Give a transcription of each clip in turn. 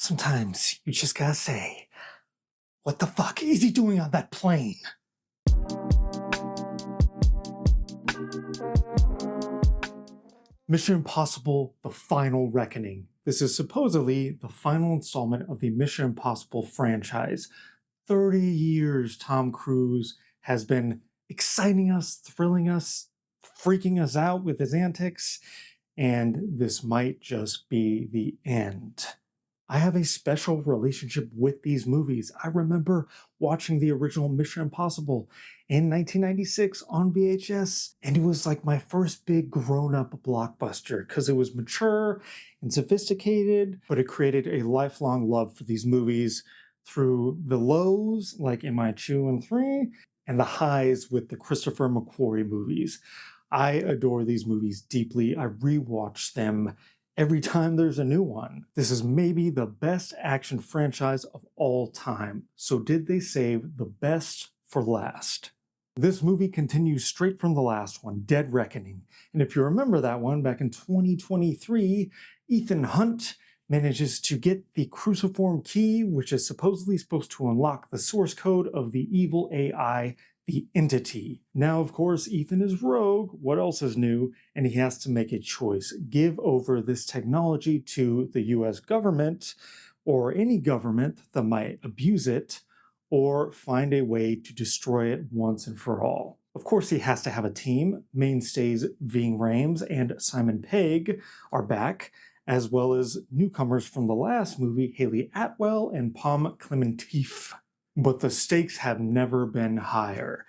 Sometimes you just gotta say, what the fuck is he doing on that plane? Mission Impossible: The Final Reckoning. This is supposedly the final installment of the Mission Impossible franchise. 30 years Tom Cruise has been exciting us, thrilling us, freaking us out with his antics, and this might just be the end. I have a special relationship with these movies. I remember watching the original Mission Impossible in 1996 on VHS, and it was like my first big grown up blockbuster because it was mature and sophisticated, but it created a lifelong love for these movies through the lows, like MI2 and 3, and the highs with the Christopher McQuarrie movies. I adore these movies deeply. I rewatch them every time there's a new one. This is maybe the best action franchise of all time. So did they save the best for last? This movie continues straight from the last one, Dead Reckoning. And if you remember that one, back in 2023, Ethan Hunt manages to get the cruciform key, which is supposedly supposed to unlock the source code of the evil AI, the Entity. Now, of course, Ethan is rogue. What else is new? And he has to make a choice. Give over this technology to the US government, or any government that might abuse it, or find a way to destroy it once and for all. Of course, he has to have a team. Mainstays Ving Rhames and Simon Pegg are back, as well as newcomers from the last movie, Haley Atwell and Pom Klementieff. But the stakes have never been higher.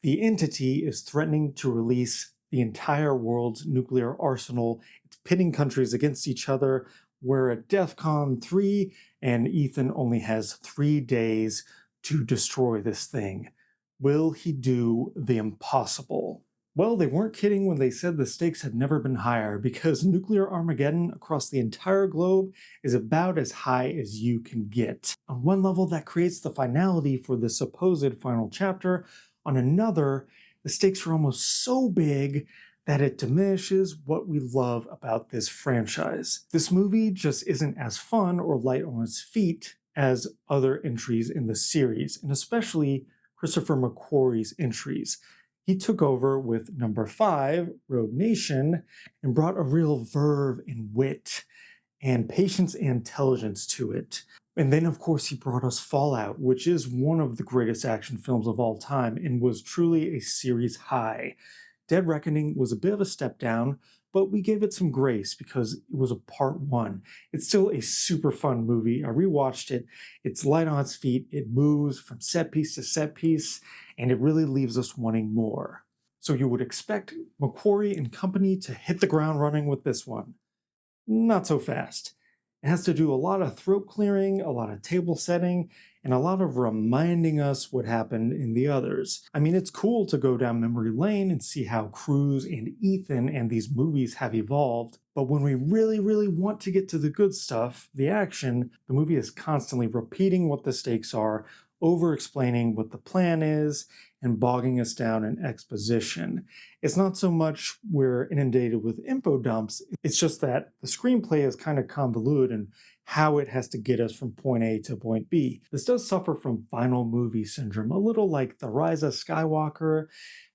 The Entity is threatening to release the entire world's nuclear arsenal. It's pitting countries against each other. We're at DEFCON 3, and Ethan only has 3 days to destroy this thing. Will he do the impossible? Well, they weren't kidding when they said the stakes had never been higher, because nuclear Armageddon across the entire globe is about as high as you can get. On one level, that creates the finality for the supposed final chapter. On another, the stakes are almost so big that it diminishes what we love about this franchise. This movie just isn't as fun or light on its feet as other entries in the series, and especially Christopher McQuarrie's entries. He took over with number 5, Rogue Nation, and brought a real verve and wit and patience and intelligence to it. And then, of course, he brought us Fallout, which is one of the greatest action films of all time and was truly a series high. Dead Reckoning was a bit of a step down, but we gave it some grace because it was a part 1. It's still a super fun movie. I rewatched it. It's light on its feet. It moves from set piece to set piece, and it really leaves us wanting more. So you would expect McQuarrie and company to hit the ground running with this one. Not so fast. It has to do a lot of throat clearing, a lot of table setting, and a lot of reminding us what happened in the others. I mean, it's cool to go down memory lane and see how Cruise and Ethan and these movies have evolved, but when we really want to get to the good stuff, the action, the movie is constantly repeating what the stakes are, over-explaining what the plan is, and bogging us down in exposition. It's not so much we're inundated with info dumps, it's just that the screenplay is kind of convoluted and how it has to get us from point A to point B. This does suffer from final movie syndrome, a little like The Rise of Skywalker,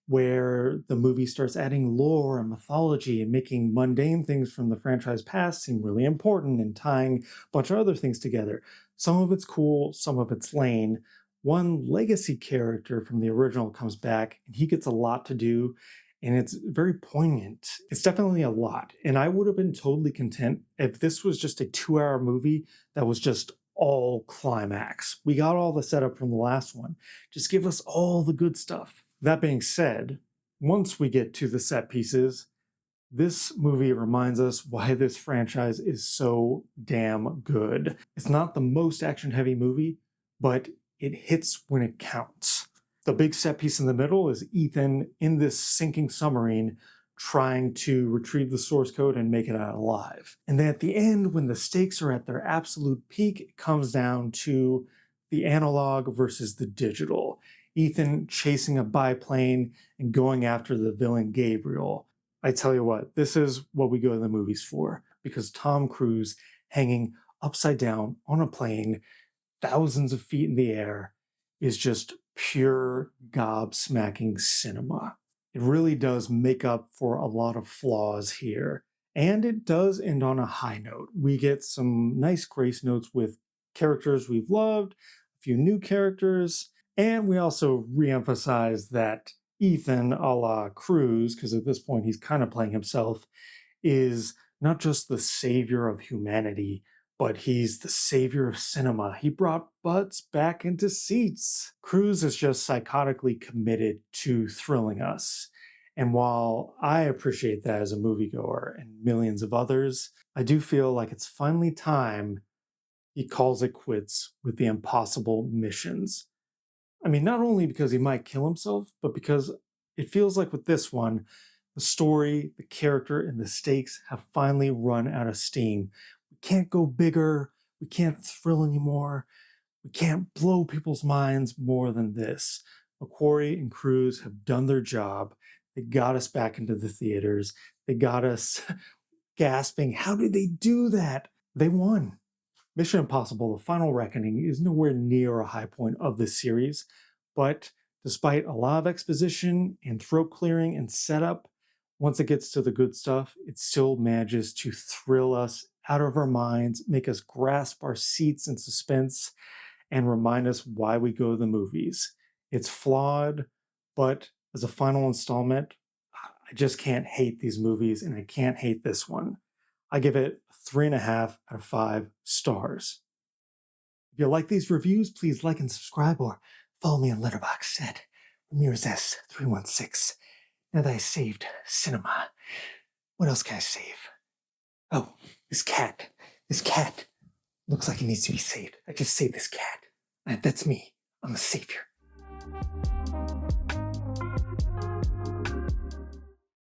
where the movie starts adding lore and mythology and making mundane things from the franchise past seem really important and tying a bunch of other things together. Some of it's cool, some of it's lame. One legacy character from the original comes back, and he gets a lot to do, and it's very poignant. It's definitely a lot, and I would have been totally content if this was just a 2-hour movie that was just all climax. We got all the setup from the last one. Just give us all the good stuff. That being said, once we get to the set pieces, this movie reminds us why this franchise is so damn good. It's not the most action-heavy movie, but it hits when it counts. The big set piece in the middle is Ethan in this sinking submarine trying to retrieve the source code and make it out alive. And then at the end, when the stakes are at their absolute peak, it comes down to the analog versus the digital. Ethan chasing a biplane and going after the villain Gabriel. I tell you what, this is what we go to the movies for, because Tom Cruise hanging upside down on a plane, thousands of feet in the air, is just pure gobsmacking cinema. It really does make up for a lot of flaws here. And it does end on a high note. We get some nice grace notes with characters we've loved, a few new characters, and we also reemphasize that Ethan, a la Cruz, because at this point he's kind of playing himself, is not just the savior of humanity, but he's the savior of cinema. He brought butts back into seats. Cruz is just psychotically committed to thrilling us. And while I appreciate that as a moviegoer and millions of others, I do feel like it's finally time he calls it quits with the impossible missions. I mean, not only because he might kill himself, but because it feels like with this one, the story, the character, and the stakes have finally run out of steam. We can't go bigger. We can't thrill anymore. We can't blow people's minds more than this. McQuarrie and Cruz have done their job. They got us back into the theaters. They got us gasping. How did they do that? They won. Mission Impossible: The Final Reckoning is nowhere near a high point of this series, but despite a lot of exposition and throat clearing and setup, once it gets to the good stuff, it still manages to thrill us out of our minds, make us grasp our seats in suspense, and remind us why we go to the movies. It's flawed, but as a final installment, I just can't hate these movies, and I can't hate this one. I give it 3.5 out of 5 stars. If you like these reviews, please like and subscribe or follow me on Letterboxd at Ramirez S316. Now that I saved cinema, what else can I save? Oh, this cat. This cat looks like it needs to be saved. I just saved this cat. That's me. I'm a savior.